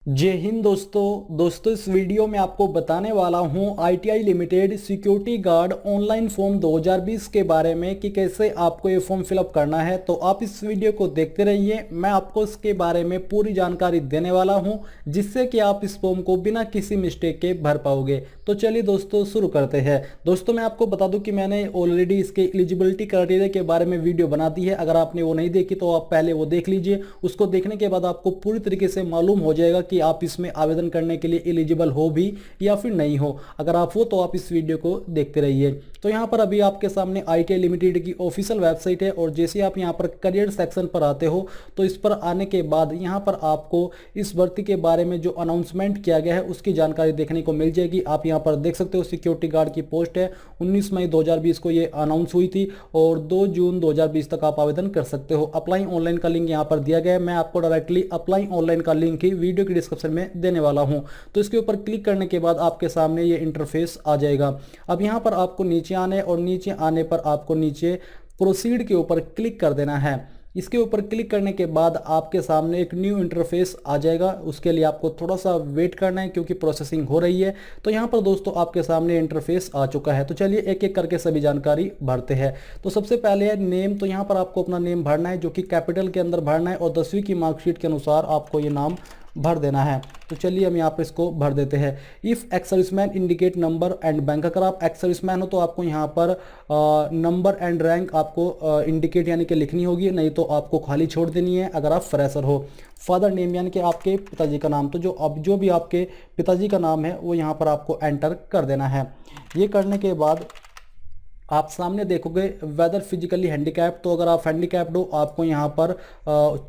जय हिंद दोस्तों इस वीडियो में आपको बताने वाला हूं ITI limited security guard online form 2020 के बारे में कि कैसे आपको ये फॉर्म फिलअप करना है। तो आप इस वीडियो को देखते रहिए, मैं आपको इसके बारे में पूरी जानकारी देने वाला हूं जिससे कि आप इस फॉर्म को बिना किसी मिस्टेक के भर पाओगे। तो चलिए दोस्तों शुरू करते हैं। दोस्तों मैं आपको बता दूं कि मैंने ऑलरेडी इसके एलिजिबिलिटी क्राइटेरिया के बारे में वीडियो बना दी है। अगर आपने वो नहीं देखी तो आप पहले वो देख लीजिए। उसको देखने के बाद आपको पूरी तरीके से मालूम हो जाएगा कि आप इसमें आवेदन करने के लिए एलिजिबल हो भी या फिर नहीं हो। अगर आप हो तो आप इस वीडियो को देखते रहिए। तो यहाँ पर अभी आपके सामने आईटीआई लिमिटेड की ऑफिशियल वेबसाइट है और जैसे आप यहाँ पर करियर सेक्शन पर आते हो तो इस पर आने के बाद यहाँ पर आपको इस भर्ती के बारे में जो अनाउंसमेंट किया गया है उसकी जानकारी देखने को मिल जाएगी। आप यहाँ पर देख सकते हो सिक्योरिटी गार्ड की पोस्ट है। 19 मई 2020 को ये अनाउंस हुई थी और 2 जून 2020 तक आप आवेदन कर सकते हो। अप्लाई ऑनलाइन का लिंक यहाँ पर दिया गया है। मैं आपको डायरेक्टली अप्लाई ऑनलाइन का लिंक ही वीडियो की डिस्क्रिप्शन में देने वाला हूँ। तो इसके ऊपर क्लिक करने के बाद आपके सामने ये इंटरफेस आ जाएगा। अब यहाँ पर आपको नीचे आना है और नीचे आने पर आपको नीचे प्रोसीड के ऊपर क्लिक कर देना है। इसके ऊपर क्लिक करने के बाद आपके सामने एक न्यू इंटरफेस आ जाएगा। उसके लिए आपको थोड़ा सा वेट करना है क्योंकि प्रोसेसिंग हो रही है। तो यहाँ पर दोस्तों आपके सामने इंटरफेस आ चुका है। तो चलिए एक एक करके सभी जानकारी भरते हैं। तो सबसे पहले है नेम। तो यहाँ पर आपको अपना नेम भरना है जो कि कैपिटल के अंदर भरना है और 10वीं की मार्कशीट के अनुसार आपको ये नाम भर देना है। तो चलिए हम यहाँ पर इसको भर देते हैं। If ex serviceman indicate number and bank. अगर आप एक्स सर्विसमैन हो तो आपको यहाँ पर नंबर एंड रैंक आपको इंडिकेट यानी कि लिखनी होगी, नहीं तो आपको खाली छोड़ देनी है अगर आप फ्रेशर हो। फादर नेम यानी कि आपके पिताजी का नाम, तो जो भी आपके पिताजी का नाम है वो यहाँ पर आपको एंटर कर देना है। ये करने के बाद आप सामने देखोगे वेदर फिजिकली हैंडीकैप्ड। तो अगर आप हैंडीकैप्ड हो आपको यहाँ पर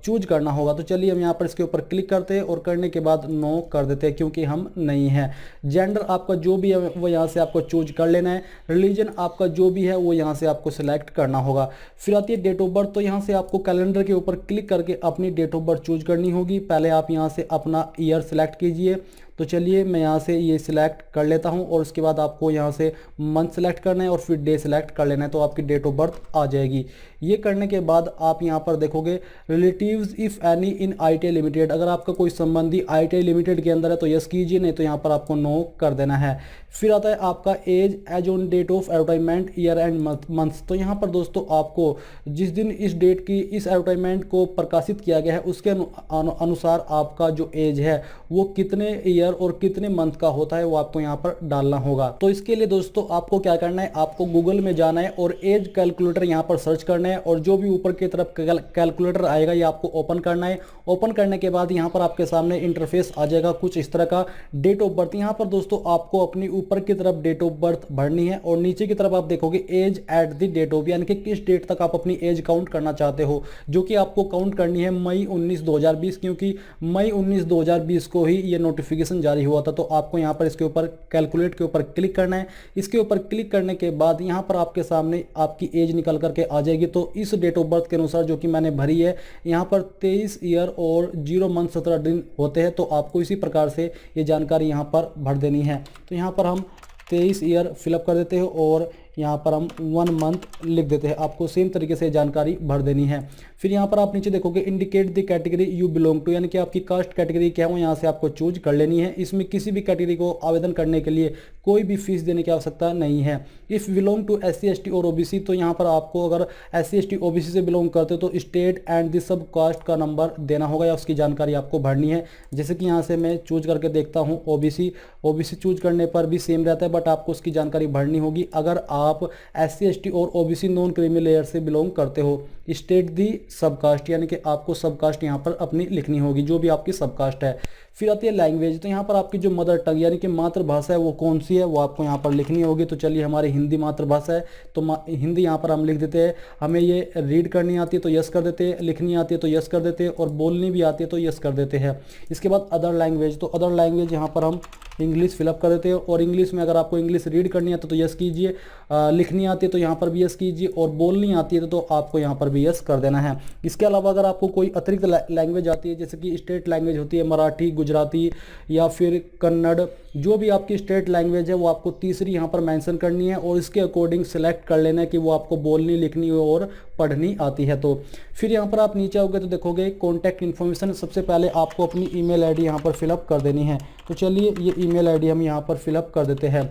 चूज करना होगा। तो चलिए हम यहाँ पर इसके ऊपर क्लिक करते हैं और करने के बाद नो कर देते हैं क्योंकि हम नहीं हैं। जेंडर आपका जो भी है वो यहाँ से आपको चूज कर लेना है। रिलीजन आपका जो भी है वो यहाँ से आपको सिलेक्ट करना होगा। फिर आती है डेट ऑफ बर्थ। तो यहाँ से आपको कैलेंडर के ऊपर क्लिक करके अपनी डेट ऑफ बर्थ चूज करनी होगी। पहले आप यहाँ से अपना ईयर सेलेक्ट कीजिए। तो चलिए मैं यहाँ से ये सिलेक्ट कर लेता हूँ और उसके बाद आपको यहाँ से मंथ सेलेक्ट करना है और फिर डे सेलेक्ट कर लेना है। तो आपकी डेट ऑफ बर्थ आ जाएगी। ये करने के बाद आप यहाँ पर देखोगे relatives if any in ITI limited. अगर आपका कोई संबंधी आईटीआई लिमिटेड के अंदर है तो यस कीजिए, नहीं तो यहाँ पर आपको नो कर देना है। फिर आता है आपका age on date of advertisement year and month. तो यहाँ पर दोस्तों आपको जिस दिन इस डेट की इस एडवर्टाइजमेंट को प्रकाशित किया गया है उसके अनुसार आपका जो एज है वो कितने ईयर और कितने मंथ का होता है वो आपको यहाँ पर डालना होगा। तो इसके लिए दोस्तों आपको क्या करना है, आपको गूगल में जाना है और एज कैलकुलेटर यहाँ पर सर्च करना है और जो भी ऊपर की तरफ कैलकुलेटर आएगा ये आपको ओपन करना है। ओपन करने के बाद यहाँ पर आपके सामने इंटरफेस आ जाएगा कुछ इस तरह का। डेट ऑफ बर्थ, यहाँ पर दोस्तों आपको अपनी ऊपर की तरफ डेट ऑफ बर्थ भरनी है और नीचे की तरफ आप देखोगे age at the date of, यानी कि किस डेट तक आप अपनी एज काउंट करना चाहते हो, जो कि आपको काउंट करनी है मई 19 2020, क्योंकि मई 19 2020 को ही ये नोटिफिकेशन जारी हुआ था। तो आपको यहाँ पर इसके ऊपर कैलकुलेट के ऊपर क्लिक करना है। इसके ऊपर क्लिक करने के बाद यहाँ पर आपके सामने आपकी एज निकल करके आ जाएगी। तो इस डेट ऑफ बर्थ के अनुसार जो कि मैंने भरी है यहाँ पर 23 ईयर और 0 मंथ 17 दिन होते हैं। तो आपको इसी प्रकार से ये जानकारी यहाँ पर भर देनी है। तो यहाँ पर हम 23 ईयर फिलअप कर देते हैं और यहाँ पर हम 1 मंथ लिख देते हैं। आपको सेम तरीके से जानकारी भर देनी है। फिर यहाँ पर आप नीचे देखोगे indicate the category you belong to, यानी कि आपकी कास्ट कैटेगरी क्या है वो यहाँ से आपको चूज कर लेनी है। इसमें किसी भी कैटेगरी को आवेदन करने के लिए कोई भी फीस देने की आवश्यकता नहीं है। If belong to SC ST और OBC, तो यहाँ पर आपको अगर SC ST OBC से बिलोंग करते हो तो state and the sub caste का नंबर देना होगा या उसकी जानकारी आपको भरनी है। जैसे कि यहाँ से मैं चूज करके देखता हूँ OBC चूज करने पर भी सेम रहता है बट आपको उसकी जानकारी भरनी होगी। अगर आप SC ST और OBC नॉन क्रीमी लेयर से बिलोंग करते हो। स्टेट दी सबकास्ट, यानी कि आपको सबकास्ट यहाँ पर अपनी लिखनी होगी जो भी आपकी सबकास्ट है। फिर आती है लैंग्वेज। तो यहाँ पर आपकी जो मदर टंग यानी कि मातृभाषा है वो कौन सी है वो आपको यहाँ पर लिखनी होगी। तो चलिए हमारी हिंदी मातृभाषा है तो हिंदी यहाँ पर हम लिख देते हैं। हमें ये रीड करनी आती है तो यस कर देते हैं, लिखनी आती है तो यस कर देते हैं और बोलनी भी आती है तो यस कर देते हैं। इसके बाद अदर लैंग्वेज। तो अदर लैंग्वेज यहाँ पर हम इंग्लिश फिलअप कर देते हैं और इंग्लिश में अगर आपको इंग्लिश रीड करनी आती है तो यस कीजिए, लिखनी आती है तो यहाँ पर भी यस कीजिए और बोलनी आती है तो आपको यहाँ पर भी यस कर देना है। इसके अलावा अगर आपको कोई अतिरिक्त लैंग्वेज आती है जैसे कि स्टेट लैंग्वेज होती है मराठी, गुजराती या फिर कन्नड़, जो भी आपकी स्टेट लैंग्वेज है वो आपको तीसरी यहाँ पर मेंशन करनी है और इसके अकॉर्डिंग सेलेक्ट कर लेना है कि वो आपको बोलनी, लिखनी और पढ़नी आती है। तो फिर यहाँ पर आप नीचे आओगे तो देखोगे कॉन्टैक्ट इन्फॉर्मेशन। सबसे पहले आपको अपनी ईमेल आईडी यहाँ पर फिलअप कर देनी है। तो चलिए ये ईमेल आईडी हम यहाँ पर फिलअप कर देते हैं।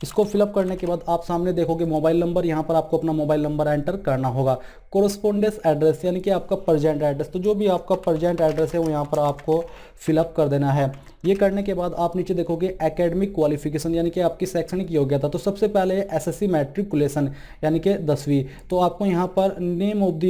इसको फिलअप करने के बाद आप सामने देखोगे मोबाइल नंबर, यहाँ पर आपको अपना मोबाइल नंबर एंटर करना होगा। कोरस्पोंडेंस एड्रेस यानी कि आपका प्रेजेंट एड्रेस, तो जो भी आपका प्रेजेंट एड्रेस है वो यहाँ पर आपको फिलअप कर देना है। ये करने के बाद आप नीचे देखोगे एकेडमिक क्वालिफिकेशन यानी कि आपकी शैक्षणिक योग्यता। तो सबसे पहले एसएससी मैट्रिकुलेशन यानी कि 10वीं। तो आपको यहाँ पर name of the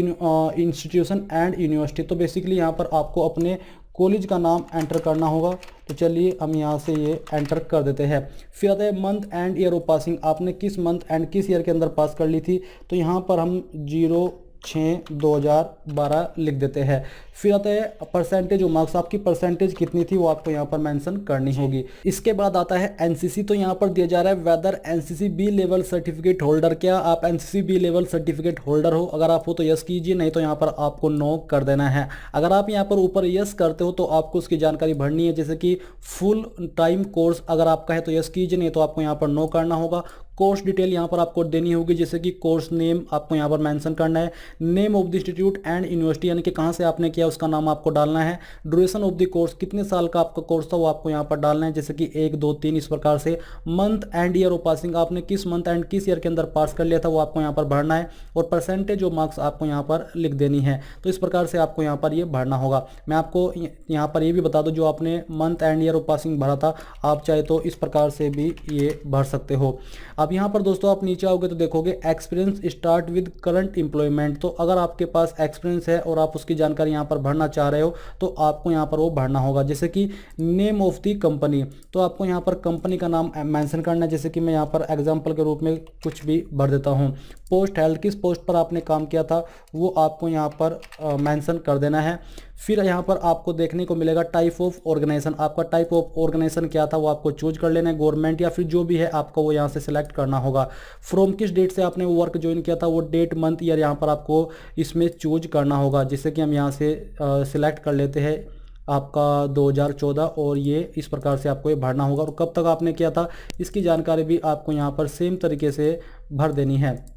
institution and university, तो बेसिकली यहाँ पर आपको अपने कॉलेज का नाम एंटर करना होगा। तो चलिए हम यहाँ से ये एंटर कर देते हैं। फिर आता है month and year of passing, आपने किस मंथ एंड किस ईयर के अंदर पास कर ली थी। तो यहाँ पर हम 06/2012 लिख देते हैं। फिर आता है परसेंटेज ऑफ मार्क्स, आपकी परसेंटेज कितनी थी वो आपको यहाँ पर मेंशन करनी होगी। इसके बाद आता है एनसीसी, तो यहाँ पर दिया जा रहा है whether NCC B level certificate holder, क्या आप NCC B level certificate holder हो। अगर आप हो तो यस कीजिए, नहीं तो यहाँ पर आपको नो कर देना है। अगर आप यहाँ पर ऊपर यस करते हो तो आपको उसकी जानकारी भरनी है, जैसे कि फुल टाइम कोर्स अगर आपका है तो यस कीजिए, नहीं तो आपको यहाँ पर नो करना होगा। कोर्स डिटेल यहाँ पर आपको देनी होगी, जैसे कि कोर्स नेम आपको यहाँ पर मेंशन करना है, name of the institute and university यानी कि कहाँ से आपने किया उसका नाम आपको डालना है, ड्यूरेशन ऑफ द कोर्स कितने साल का आपका कोर्स था वो आपको यहाँ पर डालना है, जैसे कि 1, 2, 3 इस प्रकार से। Month and year of passing, आपने किस मंथ एंड किस ईयर के अंदर पास कर लिया था वो आपको यहाँ पर भरना है, और परसेंटेज ऑफ मार्क्स आपको यहाँ पर लिख देनी है। तो इस प्रकार से आपको यहाँ पर ये भरना होगा। मैं आपको यहाँ पर ये भी बता दूँ, जो आपने month and year of passing भरा था आप चाहे तो इस प्रकार से भी ये भर सकते हो। अब यहाँ पर दोस्तों आप नीचे आओगे तो देखोगे experience start with current employment, तो अगर आपके पास एक्सपीरियंस है और आप उसकी जानकारी यहाँ पर भरना चाह रहे हो तो आपको यहाँ पर वो भरना होगा। जैसे कि नेम ऑफ द कंपनी, तो आपको यहाँ पर कंपनी का नाम मेंशन करना है, जैसे कि मैं यहाँ पर एग्जांपल के रूप में कुछ भी भर देता हूँ। पोस्ट हेल्थ, किस पोस्ट पर आपने काम किया था वो आपको यहाँ पर मेंशन कर देना है। फिर यहाँ पर आपको देखने को मिलेगा टाइप ऑफ ऑर्गेनाइजेशन, आपका टाइप ऑफ ऑर्गेनाइजेशन क्या था वो आपको चूज कर लेना है, गवर्नमेंट या फिर जो भी है आपको वो यहाँ से सिलेक्ट करना होगा। फ्रॉम किस डेट से आपने वो वर्क ज्वाइन किया था वो डेट, मंथ, ईयर यहाँ पर आपको इसमें चूज करना होगा। जैसे कि हम यहाँ से सिलेक्ट कर लेते हैं आपका 2014, और ये इस प्रकार से आपको ये भरना होगा, और कब तक आपने किया था इसकी जानकारी भी आपको यहाँ पर सेम तरीके से भर देनी है।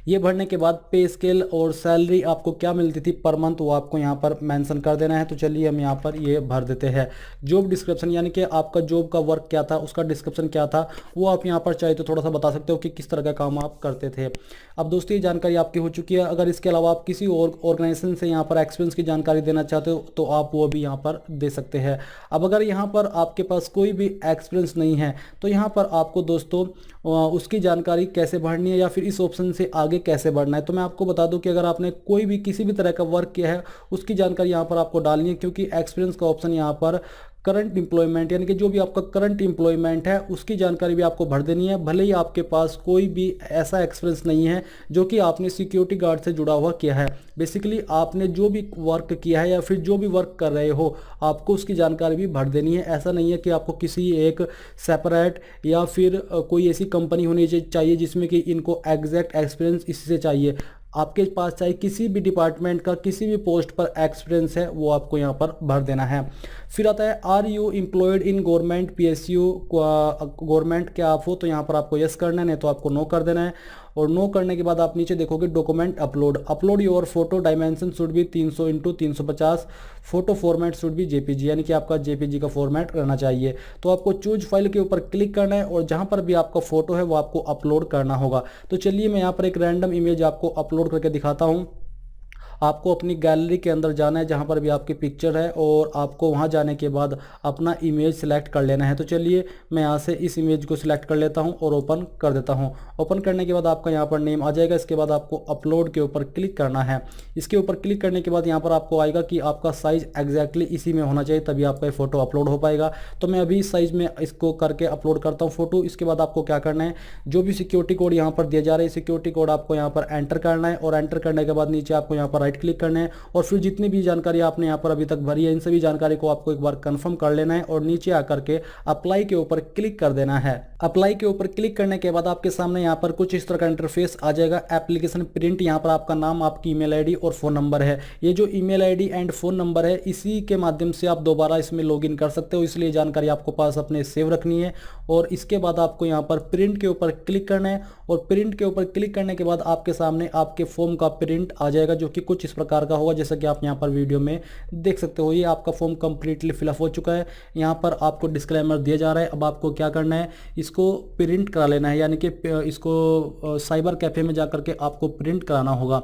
ये भरने के बाद पे स्केल और सैलरी आपको क्या मिलती थी पर मंथ वो आपको यहाँ पर मेंशन कर देना है। तो चलिए हम यहाँ पर ये भर देते हैं। जॉब डिस्क्रिप्शन यानी कि आपका जॉब का वर्क क्या था, उसका डिस्क्रिप्शन क्या था वो आप यहाँ पर चाहे तो थोड़ा सा बता सकते हो कि किस तरह का काम आप करते थे। अब दोस्तों ये जानकारी आपकी हो चुकी है। अगर इसके अलावा आप किसी और ऑर्गेनाइजेशन से यहाँ पर एक्सपीरियंस की जानकारी देना चाहते हो तो आप वो भी यहाँ पर दे सकते हैं। अब अगर यहाँ पर आपके पास कोई भी एक्सपीरियंस नहीं है तो यहाँ पर आपको दोस्तों उसकी जानकारी कैसे भरनी है या फिर इस ऑप्शन से आगे कैसे बढ़ना है। तो मैं आपको बता दूं कि अगर आपने कोई भी किसी भी तरह का वर्क किया है उसकी जानकारी यहाँ पर आपको डालनी है, क्योंकि एक्सपीरियंस का ऑप्शन यहाँ पर करंट एम्प्लॉयमेंट यानी कि जो भी आपका करंट एम्प्लॉयमेंट है उसकी जानकारी भी आपको भर देनी है, भले ही आपके पास कोई भी ऐसा एक्सपीरियंस नहीं है जो कि आपने सिक्योरिटी गार्ड से जुड़ा हुआ किया है। बेसिकली आपने जो भी वर्क किया है या फिर जो भी वर्क कर रहे हो आपको उसकी जानकारी भी भर देनी है। ऐसा नहीं है कि आपको किसी एक सेपरेट या फिर कोई ऐसी कंपनी होनी चाहिए जिसमें कि इनको एग्जैक्ट एक्सपीरियंस इससे चाहिए। आपके पास चाहे किसी भी डिपार्टमेंट का किसी भी पोस्ट पर एक्सपीरियंस है वो आपको यहाँ पर भर देना है। फिर आता है are you employed in government PSU, government के आप हो तो यहाँ पर आपको यस करना है, नहीं तो आपको नो कर देना है। और नो करने के बाद आप नीचे देखोगे document upload your photo dimension should be 300x350, photo format should be JPG यानी कि आपका जेपीजी का फॉर्मेट रहना चाहिए। तो आपको चूज फाइल के ऊपर क्लिक करना है और जहां पर भी आपका फोटो है वो आपको अपलोड करना होगा। तो चलिए मैं यहाँ पर एक रैंडम इमेज आपको अपलोड करके दिखाता हूँ। आपको अपनी गैलरी के अंदर जाना है जहाँ पर भी आपकी पिक्चर है और आपको वहाँ जाने के बाद अपना इमेज सेलेक्ट कर लेना है। तो चलिए मैं यहाँ से इस इमेज को सिलेक्ट कर लेता हूँ और ओपन कर देता हूँ। ओपन करने के बाद आपका यहाँ पर नेम आ जाएगा। इसके बाद आपको अपलोड के ऊपर क्लिक करना है। इसके ऊपर क्लिक करने के बाद यहाँ पर आपको आएगा कि आपका साइज़ एग्जैक्टली इसी में होना चाहिए, तभी आपका फ़ोटो अपलोड हो पाएगा। तो मैं अभी इस साइज़ में इसको करके अपलोड करता हूँ फ़ोटो। इसके बाद आपको क्या करना है, जो भी सिक्योरिटी कोड यहाँ पर दिया जा रहा है सिक्योरिटी कोड आपको यहाँ पर एंटर करना है और एंटर करने के बाद नीचे आपको यहाँ पर राइट क्लिक करना है और फिर जितनी भी जानकारी आपने यहाँ पर अभी तक भरी है इन सभी जानकारी को आपको एक बार कंफर्म कर लेना है और नीचे आकर के अप्लाई के ऊपर क्लिक कर देना है। अप्लाई के ऊपर क्लिक करने के बाद आपके सामने यहाँ पर कुछ इस तरह का इंटरफेस आ जाएगा। एप्लीकेशन प्रिंट, यहाँ पर आपका नाम, आपकी ईमेल आईडी और फोन नंबर है। ये जो email ID and phone number है इसी के माध्यम से आप दोबारा इसमें लॉगिन कर सकते हो, इसलिए जानकारी आपको पास अपने सेव रखनी है। और इसके बाद आपको यहाँ पर प्रिंट के ऊपर क्लिक करना है और प्रिंट के ऊपर क्लिक करने के बाद आपके सामने आपके फॉर्म का प्रिंट आ जाएगा, जो कि कुछ इस प्रकार का होगा जैसा कि आप यहाँ पर वीडियो में देख सकते हो। ये आपका फॉर्म कंप्लीटली फिलअप हो चुका है। यहाँ पर आपको डिस्क्लेमर दिया जा रहा है। अब आपको क्या करना है, इसको प्रिंट करा लेना है, यानी कि इसको साइबर कैफे में जाकर के आपको प्रिंट कराना होगा।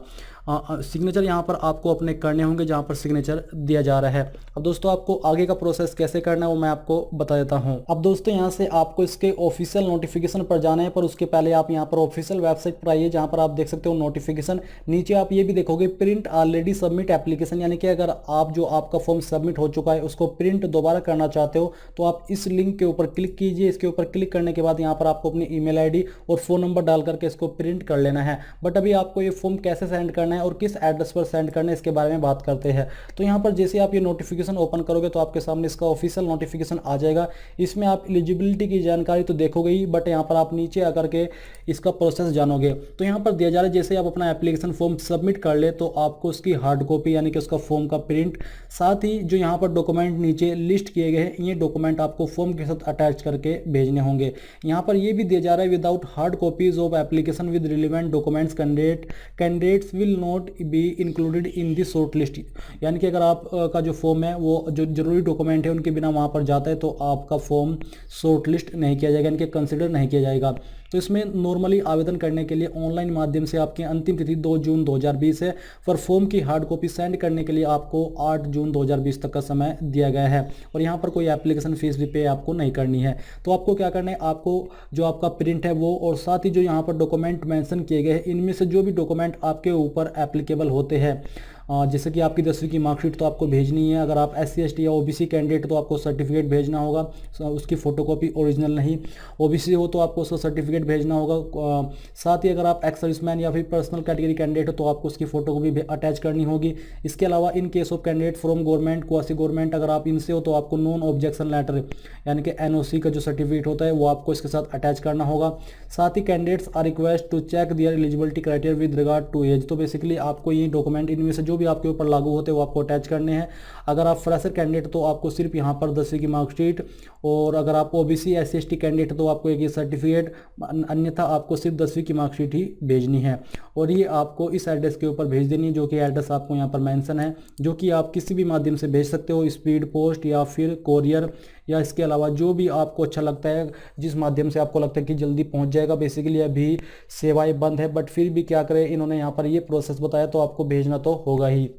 सिग्नेचर यहाँ पर आपको अपने करने होंगे जहाँ पर सिग्नेचर दिया जा रहा है। अब दोस्तों आपको आगे का प्रोसेस कैसे करना है वो मैं आपको बता देता हूँ। अब दोस्तों यहाँ से आपको इसके ऑफिशियल नोटिफिकेशन पर जाना है, पर उसके पहले आप यहाँ पर ऑफिशियल वेबसाइट पर आइए जहाँ पर आप देख सकते हो नोटिफिकेशन। नीचे आप ये भी देखोगे प्रिंट ऑलरेडी सबमिट एप्लीकेशन, यानी कि अगर आप जो आपका फॉर्म सबमिट हो चुका है उसको प्रिंट दोबारा करना चाहते हो तो आप इस लिंक के ऊपर क्लिक कीजिए। इसके ऊपर क्लिक करने के बाद यहाँ पर आपको अपनी ईमेल आईडी और फोन नंबर डाल करके इसको प्रिंट कर लेना है। बट अभी आपको ये फॉर्म कैसे सेंड करना है और किस एड्रेस पर सेंड करना है इसके बारे में बात करते हैं। तो यहाँ पर जैसे आप ये नोटिफिकेशन ओपन करोगे तो आपके सामने इसका ऑफिशियल नोटिफिकेशन आ जाएगा। इसमें आप एलिजिबिलिटी की जानकारी तो देखोगे ही, बट यहाँ पर आप नीचे आकर के इसका प्रोसेस जानोगे। तो यहाँ पर दिया जा रहा है जैसे आप अपना एप्लीकेशन फॉर्म सबमिट कर ले तो आपको उसकी हार्ड कॉपी यानी कि उसका फॉर्म का प्रिंट, साथ ही जो यहाँ पर डॉक्यूमेंट नीचे लिस्ट किए गए हैं ये डॉक्यूमेंट आपको फॉर्म के साथ अटैच करके भेजने होंगे। यहाँ पर ये भी दिया जा रहा है without hard copies of application with relevant documents candidates will not be included in this short list, यानी कि अगर आप का जो फॉर्म है वो जो जरूरी डॉक्यूमेंट है उनके बिना वहाँ पर जाता है तो आपका फॉर्म शॉर्ट लिस्ट नहीं किया जाएगा, यानी कि कंसिडर नहीं किया जाएगा। तो इसमें नॉर्मली आवेदन करने के लिए ऑनलाइन माध्यम से आपकी अंतिम तिथि 2 जून 2020 है, पर फॉर्म की हार्ड कॉपी सेंड करने के लिए आपको 8 जून 2020 तक का समय दिया गया है और यहाँ पर कोई एप्लीकेशन फीस भी पे आपको नहीं करनी है। तो आपको क्या करना है, आपको जो आपका प्रिंट है वो और साथ ही जो यहाँ पर डॉक्यूमेंट मेंशन किए गए हैं इनमें से जो भी डॉक्यूमेंट आपके ऊपर एप्लीकेबल होते हैं, जैसे कि आपकी 10वीं की मार्कशीट तो आपको भेजनी है। अगर आप SC ST या OBC कैंडिडेट तो आपको सर्टिफिकेट भेजना होगा, उसकी फोटोकॉपी ओरिजिनल नहीं। OBC हो तो आपको उसका सर्टिफिकेट भेजना होगा। साथ ही अगर आप एक्स सर्विसमैन या फिर पर्सनल कैटेगरी कैंडिडेट हो तो आपको उसकी फोटोकॉपी अटैच करनी होगी। इसके अलावा in case of candidate from government, quasi government, अगर आप इनसे हो तो आपको नॉन ऑब्जेक्शन लेटर यानी कि NOC का जो सर्टिफिकेट होता है वो आपको इसके साथ अटैच करना होगा। साथ ही candidates are request to check their eligibility criteria with regard to age. तो बेसिकली आपको ये डॉक्यूमेंट इनमें से जो भी आपके ऊपर लागू होते हैं वो आपको अटैच करने हैं। अगर आप फ्रेशर कैंडिडेट तो आपको सिर्फ यहाँ पर 10वीं की मार्कशीट, और अगर आप OBC SC ST कैंडिडेट तो आपको एक ये सर्टिफिकेट, अन्यथा आपको सिर्फ 10वीं की मार्कशीट ही भेजनी है और ये आपको इस एड्रेस के ऊपर भेज देनी है, जो कि एड्रेस आपको यहाँ पर मेंशन है, जो कि आप किसी भी माध्यम से भेज सकते हो, स्पीड पोस्ट या फिर कोरियर या इसके अलावा जो भी आपको अच्छा लगता है, जिस माध्यम से आपको लगता है कि जल्दी पहुंच जाएगा। बेसिकली अभी सेवाएं बंद है, बट फिर भी क्या करें, इन्होंने यहाँ पर ये प्रोसेस बताया तो आपको भेजना तो होगा ही।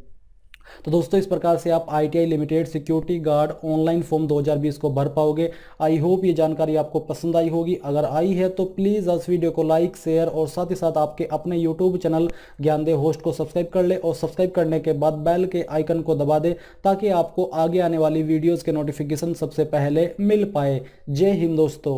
तो दोस्तों इस प्रकार से आप ITI limited security guard online form 2020 को भर पाओगे। आई होप ये जानकारी आपको पसंद आई होगी। अगर आई है तो प्लीज़ इस वीडियो को लाइक, शेयर और साथ ही साथ आपके अपने यूट्यूब चैनल ज्ञानदेव होस्ट को सब्सक्राइब कर ले और सब्सक्राइब करने के बाद बेल के आइकन को दबा दे ताकि आपको आगे आने वाली वीडियोज़ के नोटिफिकेशन सबसे पहले मिल पाए। जय हिंद दोस्तों।